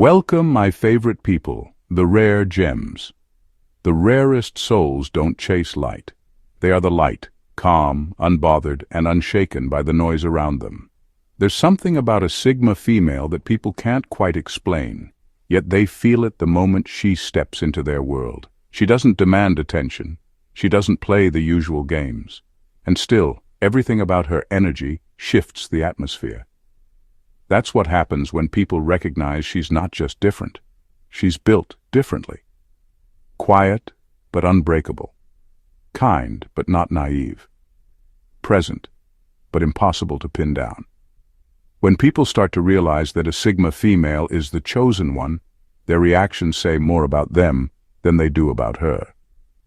Welcome, my favorite people, the rare gems. The rarest souls don't chase light. They are the light, calm, unbothered, and unshaken by the noise around them. There's something about a Sigma female that people can't quite explain, yet they feel it the moment she steps into their world. She doesn't demand attention. She doesn't play the usual games. And still, everything about her energy shifts the atmosphere. That's what happens when people recognize she's not just different. She's built differently. Quiet, but unbreakable. Kind, but not naive. Present, but impossible to pin down. When people start to realize that a Sigma female is the chosen one, their reactions say more about them than they do about her.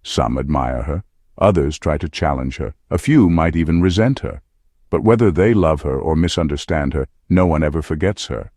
Some admire her, others try to challenge her, a few might even resent her. But whether they love her or misunderstand her, no one ever forgets her.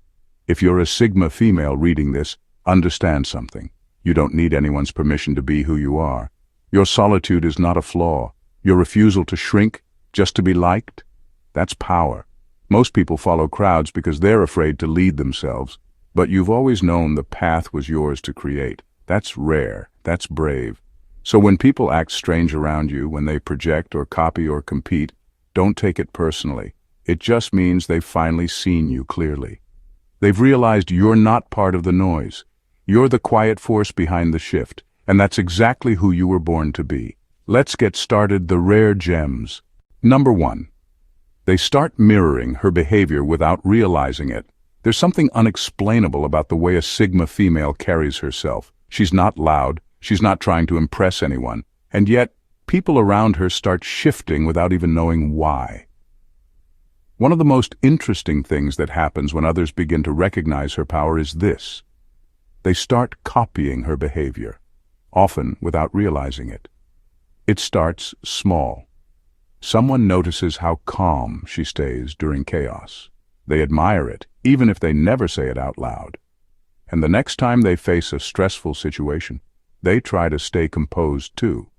If you're a Sigma female reading this, understand something. You don't need anyone's permission to be who you are. Your solitude is not a flaw. Your refusal to shrink just to be liked, that's power. Most people follow crowds because they're afraid to lead themselves, but you've always known the path was yours to create. That's rare, that's brave. So when people act strange around you, when they project or copy or compete, don't take it personally. It just means they've finally seen you clearly. They've realized you're not part of the noise. You're the quiet force behind the shift, and that's exactly who you were born to be. Let's get started. The rare gems. Number 1. They start mirroring her behavior without realizing it. There's something unexplainable about the way a Sigma female carries herself. She's not loud, she's not trying to impress anyone, and yet people around her start shifting without even knowing why. One of the most interesting things that happens when others begin to recognize her power is this. They start copying her behavior, often without realizing it. It starts small. Someone notices how calm she stays during chaos. They admire it, even if they never say it out loud. And the next time they face a stressful situation, they try to stay composed too.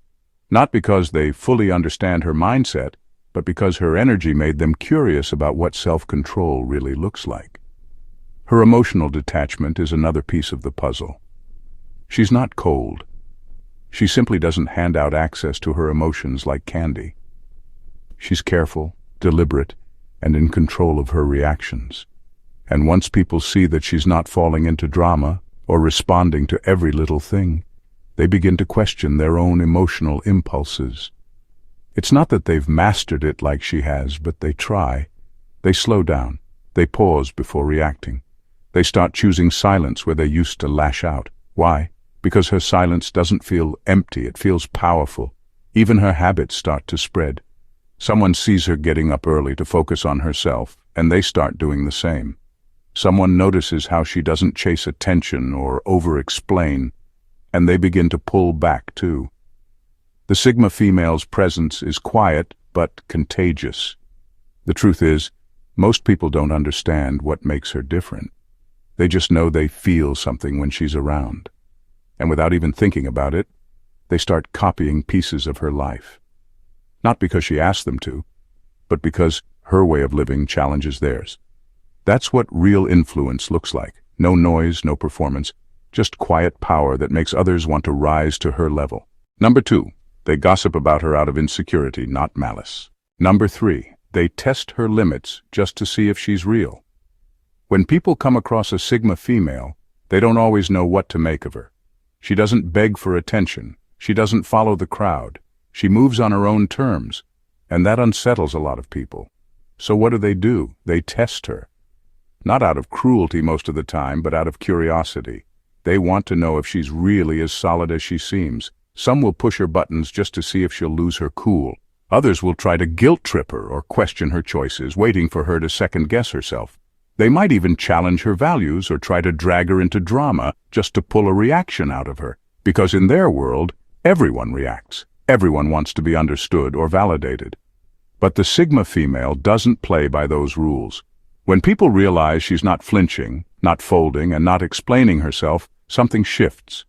Not because they fully understand her mindset, but because her energy made them curious about what self-control really looks like. Her emotional detachment is another piece of the puzzle. She's not cold. She simply doesn't hand out access to her emotions like candy. She's careful, deliberate, and in control of her reactions. And once people see that she's not falling into drama or responding to every little thing, they begin to question their own emotional impulses. It's not that they've mastered it like she has, but they try. They slow down. They pause before reacting. They start choosing silence where they used to lash out. Why? Because her silence doesn't feel empty, it feels powerful. Even her habits start to spread. Someone sees her getting up early to focus on herself, and they start doing the same. Someone notices how she doesn't chase attention or over-explain, and they begin to pull back too. The Sigma female's presence is quiet but contagious. The truth is, most people don't understand what makes her different. They just know they feel something when she's around. And without even thinking about it, they start copying pieces of her life. Not because she asked them to, but because her way of living challenges theirs. That's what real influence looks like. No noise, no performance, just quiet power that makes others want to rise to her level. Number 2, they gossip about her out of insecurity, not malice. Number 3, they test her limits just to see if she's real. When people come across a Sigma female, they don't always know what to make of her. She doesn't beg for attention. She doesn't follow the crowd. She moves on her own terms, and that unsettles a lot of people. So what do? They test her. Not out of cruelty most of the time, but out of curiosity. They want to know if she's really as solid as she seems. Some will push her buttons just to see if she'll lose her cool. Others will try to guilt-trip her or question her choices, waiting for her to second-guess herself. They might even challenge her values or try to drag her into drama just to pull a reaction out of her. Because in their world, everyone reacts. Everyone wants to be understood or validated. But the Sigma female doesn't play by those rules. When people realize she's not flinching, not folding, and not explaining herself, something shifts.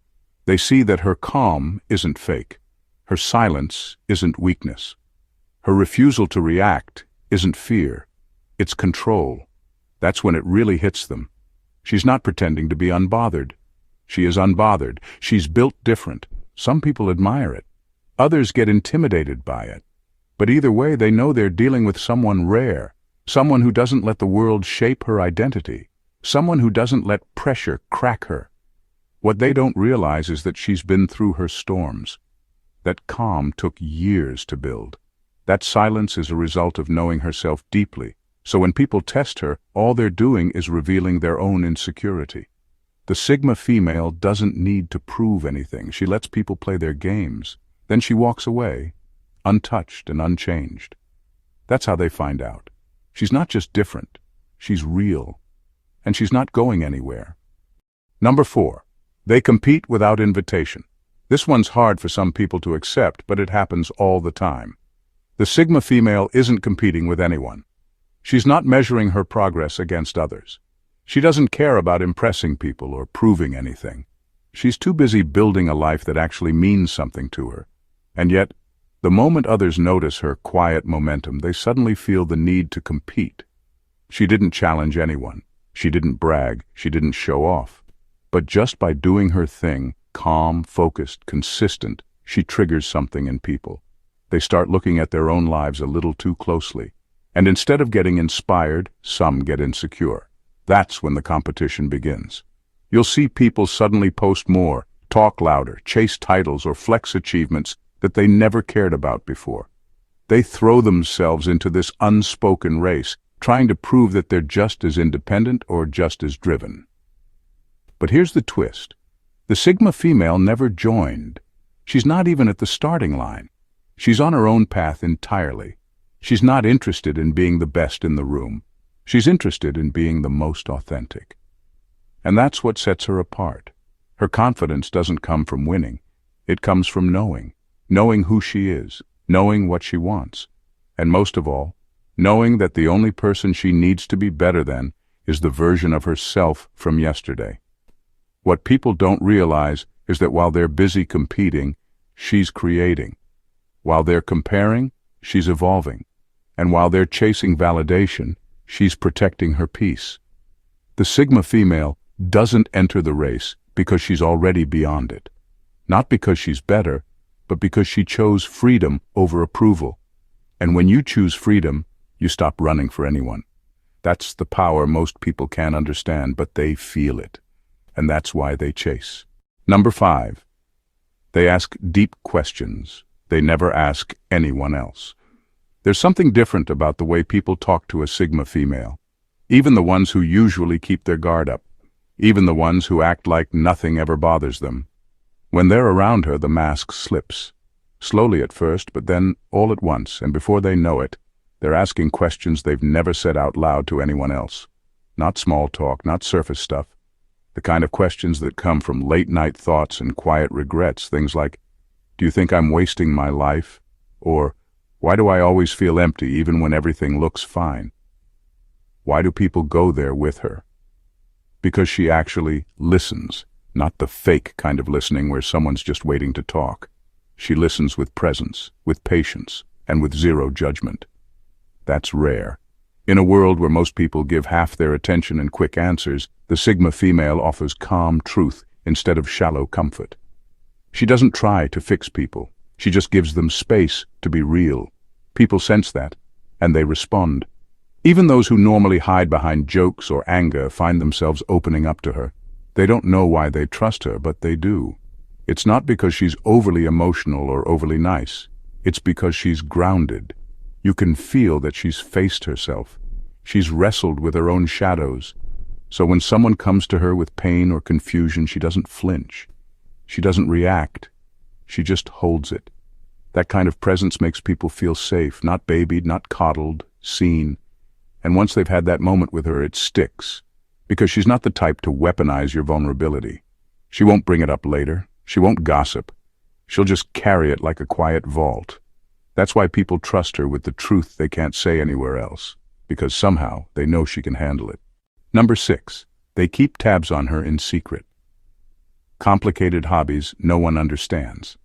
They see that her calm isn't fake. Her silence isn't weakness. Her refusal to react isn't fear. It's control. That's when it really hits them. She's not pretending to be unbothered. She is unbothered. She's built different. Some people admire it. Others get intimidated by it. But either way, they know they're dealing with someone rare, someone who doesn't let the world shape her identity, someone who doesn't let pressure crack her. What they don't realize is that she's been through her storms. That calm took years to build. That silence is a result of knowing herself deeply. So when people test her, all they're doing is revealing their own insecurity. The Sigma female doesn't need to prove anything. She lets people play their games. Then she walks away, untouched and unchanged. That's how they find out. She's not just different, she's real. And she's not going anywhere. Number 4. They compete without invitation. This one's hard for some people to accept, but it happens all the time. The Sigma female isn't competing with anyone. She's not measuring her progress against others. She doesn't care about impressing people or proving anything. She's too busy building a life that actually means something to her. And yet, the moment others notice her quiet momentum, they suddenly feel the need to compete. She didn't challenge anyone. She didn't brag. She didn't show off. But just by doing her thing, calm, focused, consistent, she triggers something in people. They start looking at their own lives a little too closely. And instead of getting inspired, some get insecure. That's when the competition begins. You'll see people suddenly post more, talk louder, chase titles, or flex achievements that they never cared about before. They throw themselves into this unspoken race, trying to prove that they're just as independent or just as driven. But here's the twist. The Sigma female never joined. She's not even at the starting line. She's on her own path entirely. She's not interested in being the best in the room. She's interested in being the most authentic. And that's what sets her apart. Her confidence doesn't come from winning. It comes from knowing who she is, knowing what she wants, and most of all, knowing that the only person she needs to be better than is the version of herself from yesterday. What people don't realize is that while they're busy competing, she's creating. While they're comparing, she's evolving. And while they're chasing validation, she's protecting her peace. The Sigma female doesn't enter the race because she's already beyond it. Not because she's better, but because she chose freedom over approval. And when you choose freedom, you stop running for anyone. That's the power most people can't understand, but they feel it. And that's why they chase. Number 5. They ask deep questions. They never ask anyone else. There's something different about the way people talk to a Sigma female. Even the ones who usually keep their guard up. Even the ones who act like nothing ever bothers them. When they're around her, the mask slips. Slowly at first, but then all at once, and before they know it, they're asking questions they've never said out loud to anyone else. Not small talk, not surface stuff. The kind of questions that come from late-night thoughts and quiet regrets, things like, do you think I'm wasting my life? Or, why do I always feel empty even when everything looks fine? Why do people go there with her? Because she actually listens, not the fake kind of listening where someone's just waiting to talk. She listens with presence, with patience, and with zero judgment. That's rare. In a world where most people give half their attention and quick answers, the Sigma female offers calm truth instead of shallow comfort. She doesn't try to fix people. She just gives them space to be real. People sense that, and they respond. Even those who normally hide behind jokes or anger find themselves opening up to her. They don't know why they trust her, but they do. It's not because she's overly emotional or overly nice. It's because she's grounded. You can feel that she's faced herself. She's wrestled with her own shadows. So when someone comes to her with pain or confusion, she doesn't flinch. She doesn't react. She just holds it. That kind of presence makes people feel safe, not babied, not coddled, seen. And once they've had that moment with her, it sticks. Because she's not the type to weaponize your vulnerability. She won't bring it up later. She won't gossip. She'll just carry it like a quiet vault. That's why people trust her with the truth they can't say anywhere else. Because somehow they know she can handle it. Number 6. They keep tabs on her in secret. Complicated hobbies no one understands.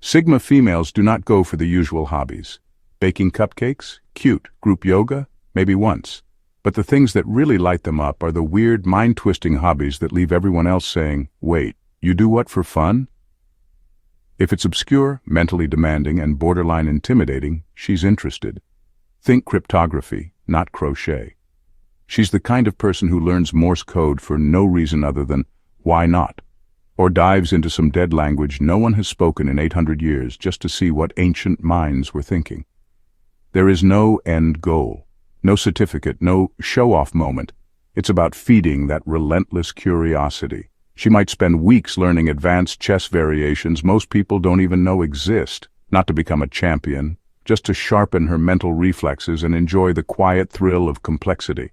Sigma females do not go for the usual hobbies. Baking cupcakes? Cute. Group yoga? Maybe once. But the things that really light them up are the weird, mind-twisting hobbies that leave everyone else saying, "Wait, you do what for fun?" If it's obscure, mentally demanding, and borderline intimidating, she's interested. Think cryptography, not crochet. She's the kind of person who learns Morse code for no reason other than, why not? Or dives into some dead language no one has spoken in 800 years just to see what ancient minds were thinking. There is no end goal, no certificate, no show-off moment. It's about feeding that relentless curiosity. She might spend weeks learning advanced chess variations most people don't even know exist, not to become a champion, just to sharpen her mental reflexes and enjoy the quiet thrill of complexity.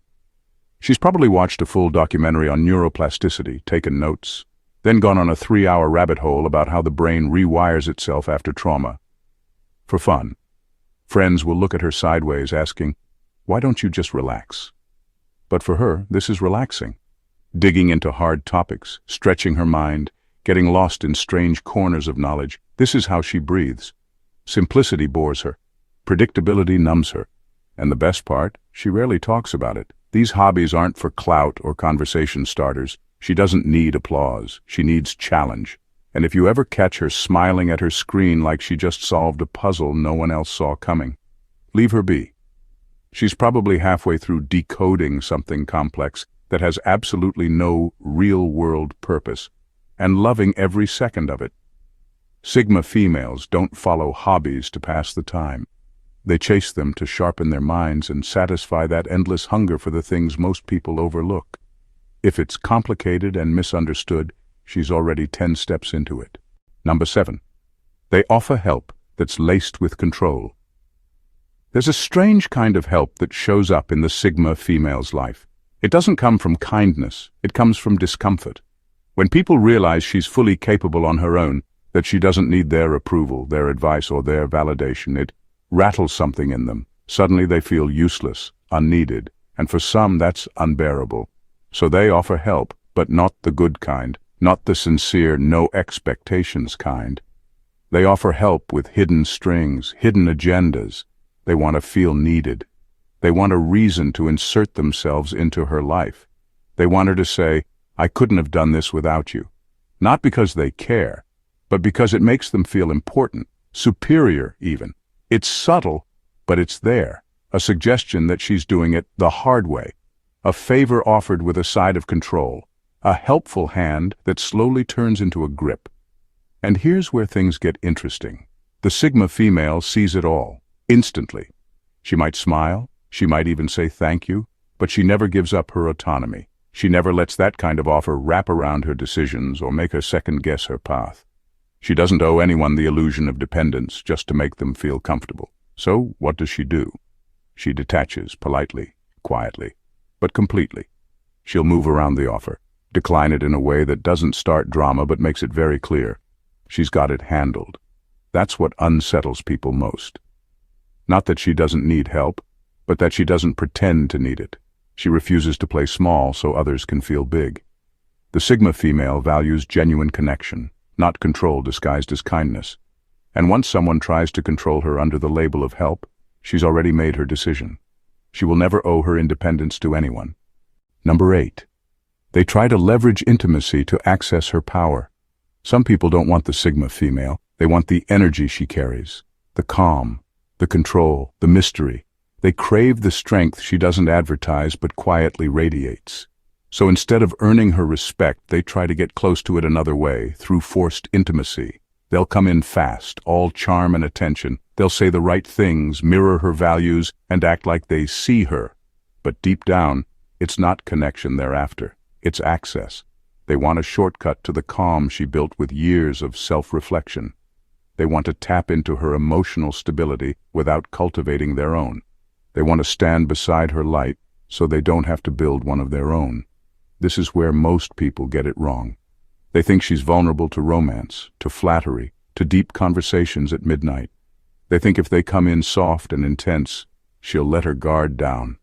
She's probably watched a full documentary on neuroplasticity, taken notes, then gone on a 3-hour rabbit hole about how the brain rewires itself after trauma. For fun, friends will look at her sideways asking, "Why don't you just relax?" But for her, this is relaxing. Digging into hard topics, stretching her mind, getting lost in strange corners of knowledge, this is how she breathes. Simplicity bores her. Predictability numbs her. And the best part, she rarely talks about it. These hobbies aren't for clout or conversation starters. She doesn't need applause. She needs challenge. And if you ever catch her smiling at her screen like she just solved a puzzle no one else saw coming, leave her be. She's probably halfway through decoding something complex that has absolutely no real-world purpose, and loving every second of it. Sigma females don't follow hobbies to pass the time. They chase them to sharpen their minds and satisfy that endless hunger for the things most people overlook. If it's complicated and misunderstood, she's already 10 steps into it. Number 7. They offer help that's laced with control. There's a strange kind of help that shows up in the Sigma female's life. It doesn't come from kindness, it comes from discomfort. When people realize she's fully capable on her own, that she doesn't need their approval, their advice, or their validation, it rattles something in them. Suddenly they feel useless, unneeded, and for some that's unbearable. So they offer help, but not the good kind, not the sincere, no expectations kind. They offer help with hidden strings, hidden agendas. They want to feel needed. They want a reason to insert themselves into her life. They want her to say, "I couldn't have done this without you." Not because they care, but because it makes them feel important, superior even. It's subtle, but it's there. A suggestion that she's doing it the hard way. A favor offered with a side of control. A helpful hand that slowly turns into a grip. And here's where things get interesting. The Sigma female sees it all, instantly. She might smile, she might even say thank you, but she never gives up her autonomy. She never lets that kind of offer wrap around her decisions or make her second-guess her path. She doesn't owe anyone the illusion of dependence just to make them feel comfortable. So what does she do? She detaches politely, quietly, but completely. She'll move around the offer, decline it in a way that doesn't start drama but makes it very clear. She's got it handled. That's what unsettles people most. Not that she doesn't need help, but that she doesn't pretend to need it. She refuses to play small so others can feel big. The Sigma female values genuine connection, not control disguised as kindness. And once someone tries to control her under the label of help, she's already made her decision. She will never owe her independence to anyone. Number 8. They try to leverage intimacy to access her power. Some people don't want the Sigma female. They want the energy she carries, the calm, the control, the mystery. They crave the strength she doesn't advertise but quietly radiates. So instead of earning her respect, they try to get close to it another way, through forced intimacy. They'll come in fast, all charm and attention. They'll say the right things, mirror her values, and act like they see her. But deep down, it's not connection they're after. It's access. They want a shortcut to the calm she built with years of self-reflection. They want to tap into her emotional stability without cultivating their own. They want to stand beside her light so they don't have to build one of their own. This is where most people get it wrong. They think she's vulnerable to romance, to flattery, to deep conversations at midnight. They think if they come in soft and intense, she'll let her guard down.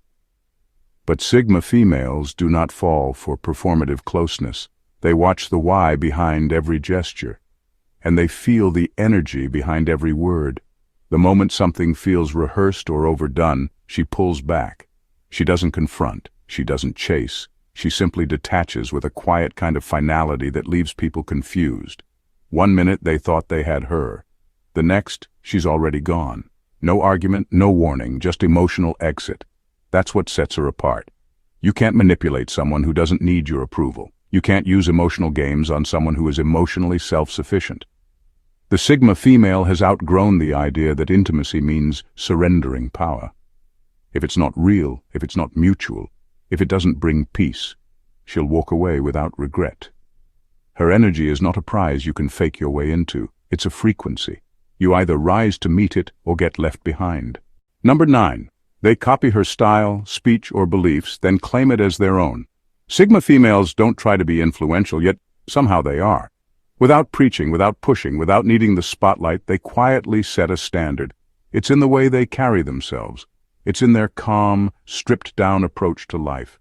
But Sigma females do not fall for performative closeness. They watch the why behind every gesture, and they feel the energy behind every word. The moment something feels rehearsed or overdone, she pulls back. She doesn't confront, she doesn't chase, she simply detaches with a quiet kind of finality that leaves people confused. One minute they thought they had her. The next, she's already gone. No argument, no warning, just emotional exit. That's what sets her apart. You can't manipulate someone who doesn't need your approval. You can't use emotional games on someone who is emotionally self-sufficient. The Sigma female has outgrown the idea that intimacy means surrendering power. If it's not real, if it's not mutual, if it doesn't bring peace, she'll walk away without regret. Her energy is not a prize you can fake your way into. It's a frequency. You either rise to meet it or get left behind. Number 9. They copy her style, speech, or beliefs, then claim it as their own. Sigma females don't try to be influential, yet somehow they are. Without preaching, without pushing, without needing the spotlight, they quietly set a standard. It's in the way they carry themselves. It's in their calm, stripped-down approach to life.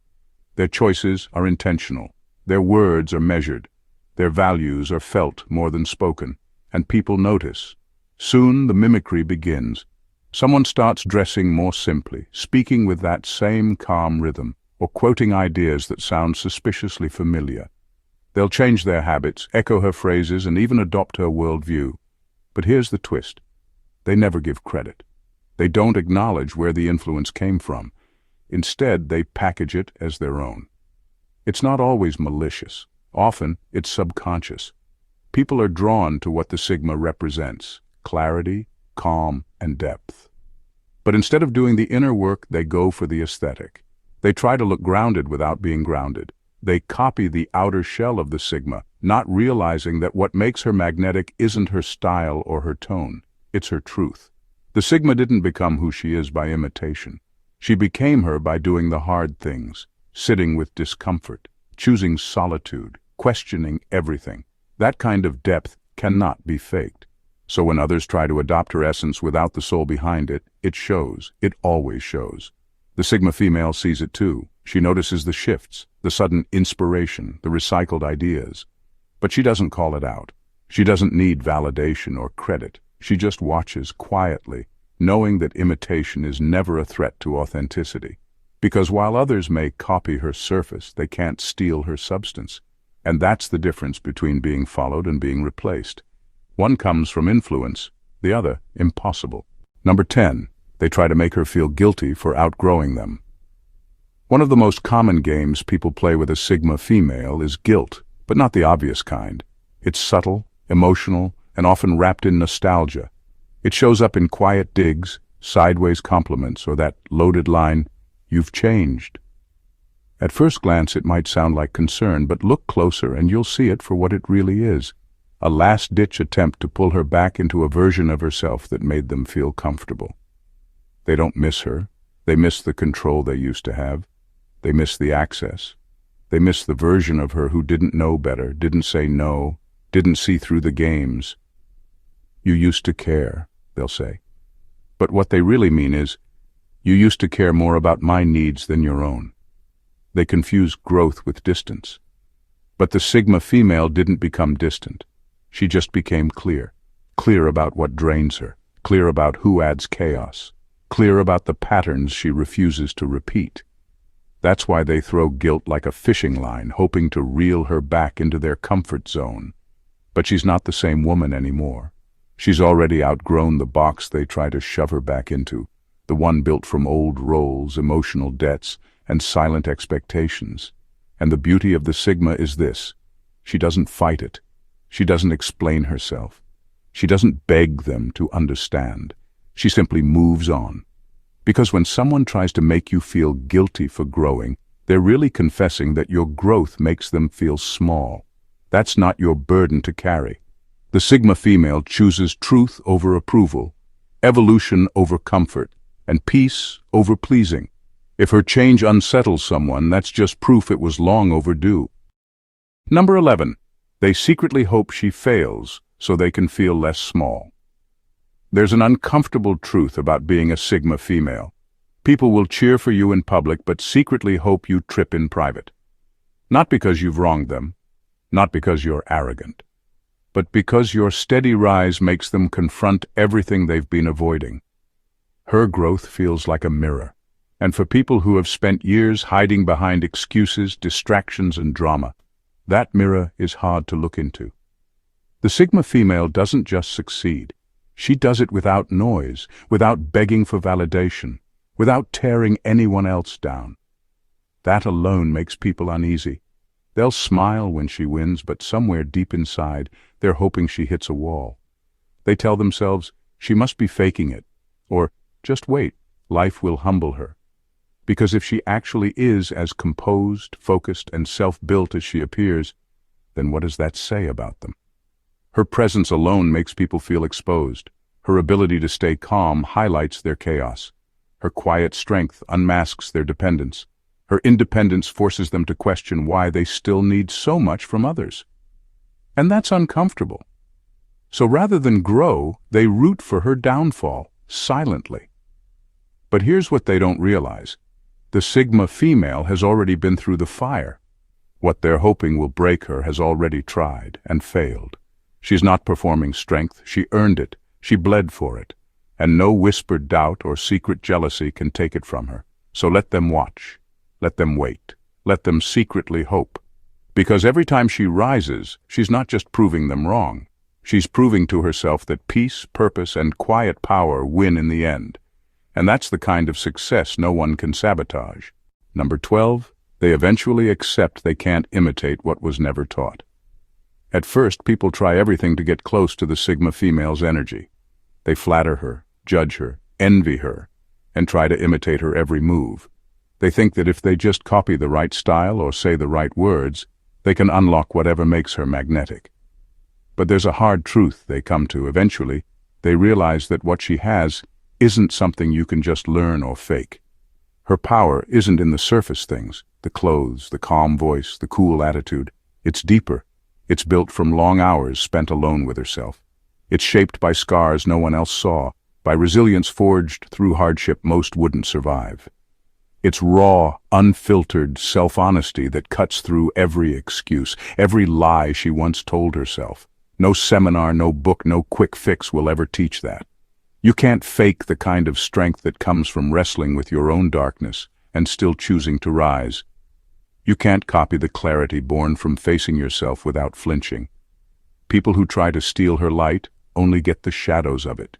Their choices are intentional. Their words are measured. Their values are felt more than spoken. And people notice. Soon the mimicry begins. Someone starts dressing more simply, speaking with that same calm rhythm, or quoting ideas that sound suspiciously familiar. They'll change their habits, echo her phrases, and even adopt her worldview. But here's the twist. They never give credit. They don't acknowledge where the influence came from. Instead, they package it as their own. It's not always malicious. Often, it's subconscious. People are drawn to what the Sigma represents: clarity, calm, and depth. But instead of doing the inner work, they go for the aesthetic. They try to look grounded without being grounded. They copy the outer shell of the Sigma, not realizing that what makes her magnetic isn't her style or her tone. It's her truth. The Sigma didn't become who she is by imitation. She became her by doing the hard things, sitting with discomfort, choosing solitude, questioning everything. That kind of depth cannot be faked. So when others try to adopt her essence without the soul behind it, it shows. It always shows. The Sigma female sees it too. She notices the shifts, the sudden inspiration, the recycled ideas. But she doesn't call it out. She doesn't need validation or credit. She just watches quietly, knowing that imitation is never a threat to authenticity. Because while others may copy her surface, they can't steal her substance. And that's the difference between being followed and being replaced. One comes from influence, the other impossible. Number 10. They try to make her feel guilty for outgrowing them. One of the most common games people play with a Sigma female is guilt, but not the obvious kind. It's subtle, emotional, and often wrapped in nostalgia. It shows up in quiet digs, sideways compliments, or that loaded line, "You've changed." At first glance it might sound like concern, but look closer and you'll see it for what it really is. A last-ditch attempt to pull her back into a version of herself that made them feel comfortable. They don't miss her. They miss the control they used to have. They miss the access. They miss the version of her who didn't know better, didn't say no, didn't see through the games. "You used to care," they'll say. But what they really mean is, "You used to care more about my needs than your own." They confuse growth with distance. But the Sigma female didn't become distant. She just became clear. Clear about what drains her. Clear about who adds chaos. Clear about the patterns she refuses to repeat. That's why they throw guilt like a fishing line, hoping to reel her back into their comfort zone. But she's not the same woman anymore. She's already outgrown the box they try to shove her back into, the one built from old roles, emotional debts, and silent expectations. And the beauty of the Sigma is this: she doesn't fight it. She doesn't explain herself. She doesn't beg them to understand. She simply moves on. Because when someone tries to make you feel guilty for growing, they're really confessing that your growth makes them feel small. That's not your burden to carry. The Sigma female chooses truth over approval, evolution over comfort, and peace over pleasing. If her change unsettles someone, that's just proof it was long overdue. Number 11. They secretly hope she fails so they can feel less small. There's an uncomfortable truth about being a Sigma female. People will cheer for you in public but secretly hope you trip in private. Not because you've wronged them, not because you're arrogant, but because your steady rise makes them confront everything they've been avoiding. Her growth feels like a mirror. And for people who have spent years hiding behind excuses, distractions, and drama, that mirror is hard to look into. The Sigma female doesn't just succeed. She does it without noise, without begging for validation, without tearing anyone else down. That alone makes people uneasy. They'll smile when she wins, but somewhere deep inside, they're hoping she hits a wall. They tell themselves, she must be faking it, or just wait, life will humble her. Because if she actually is as composed, focused, and self-built as she appears, then what does that say about them? Her presence alone makes people feel exposed. Her ability to stay calm highlights their chaos. Her quiet strength unmasks their dependence. Her independence forces them to question why they still need so much from others. And that's uncomfortable. So rather than grow, they root for her downfall, silently. But here's what they don't realize. The Sigma female has already been through the fire. What they're hoping will break her has already tried and failed. She's not performing strength, she earned it, she bled for it, and no whispered doubt or secret jealousy can take it from her. So let them watch. Let them wait. Let them secretly hope. Because every time she rises, she's not just proving them wrong. She's proving to herself that peace, purpose, and quiet power win in the end. And that's the kind of success no one can sabotage. Number 12, they eventually accept they can't imitate what was never taught. At first, people try everything to get close to the Sigma female's energy. They flatter her, judge her, envy her, and try to imitate her every move. They think that if they just copy the right style or say the right words, they can unlock whatever makes her magnetic. But there's a hard truth they come to eventually. They realize that what she has isn't something you can just learn or fake. Her power isn't in the surface things, the clothes, the calm voice, the cool attitude. It's deeper. It's built from long hours spent alone with herself. It's shaped by scars no one else saw, by resilience forged through hardship most wouldn't survive. It's raw, unfiltered self-honesty that cuts through every excuse, every lie she once told herself. No seminar, no book, no quick fix will ever teach that. You can't fake the kind of strength that comes from wrestling with your own darkness and still choosing to rise. You can't copy the clarity born from facing yourself without flinching. People who try to steal her light only get the shadows of it.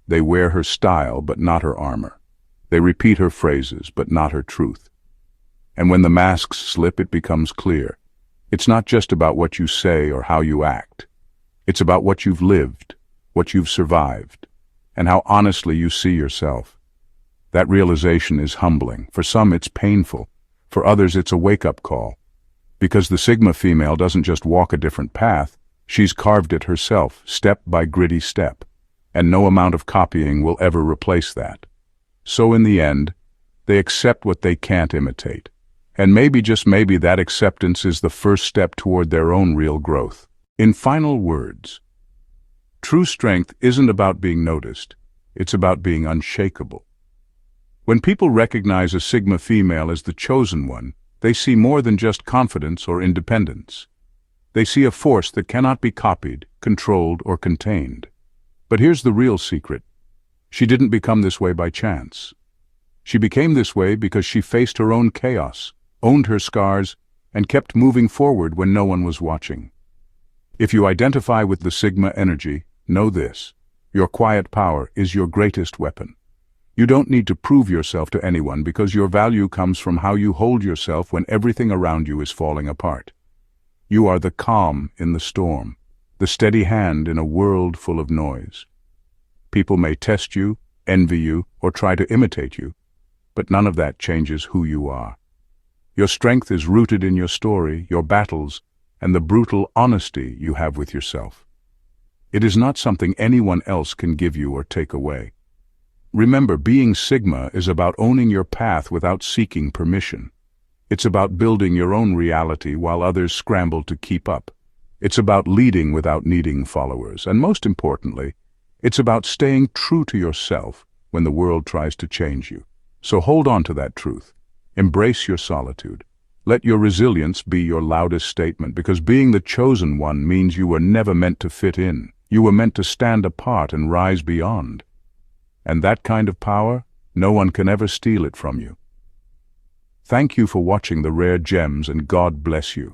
They wear her style but not her armor. They repeat her phrases but not her truth. And when the masks slip, it becomes clear. It's not just about what you say or how you act. It's about what you've lived, what you've survived, and how honestly you see yourself. That realization is humbling. For some, it's painful. For others, it's a wake-up call. Because the Sigma female doesn't just walk a different path, she's carved it herself, step by gritty step. And no amount of copying will ever replace that. So in the end, they accept what they can't imitate. And maybe, just maybe, that acceptance is the first step toward their own real growth. In final words, true strength isn't about being noticed. It's about being unshakable. When people recognize a Sigma female as the chosen one, they see more than just confidence or independence. They see a force that cannot be copied, controlled, or contained. But here's the real secret. She didn't become this way by chance. She became this way because she faced her own chaos, owned her scars, and kept moving forward when no one was watching. If you identify with the Sigma energy, know this: your quiet power is your greatest weapon. You don't need to prove yourself to anyone because your value comes from how you hold yourself when everything around you is falling apart. You are the calm in the storm, the steady hand in a world full of noise. People may test you, envy you, or try to imitate you, but none of that changes who you are. Your strength is rooted in your story, your battles, and the brutal honesty you have with yourself. It is not something anyone else can give you or take away. Remember, being Sigma is about owning your path without seeking permission. It's about building your own reality while others scramble to keep up. It's about leading without needing followers. And most importantly, it's about staying true to yourself when the world tries to change you. So hold on to that truth. Embrace your solitude. Let your resilience be your loudest statement, because being the chosen one means you were never meant to fit in. You were meant to stand apart and rise beyond. And that kind of power, no one can ever steal it from you. Thank you for watching The Rare Gems, and God bless you.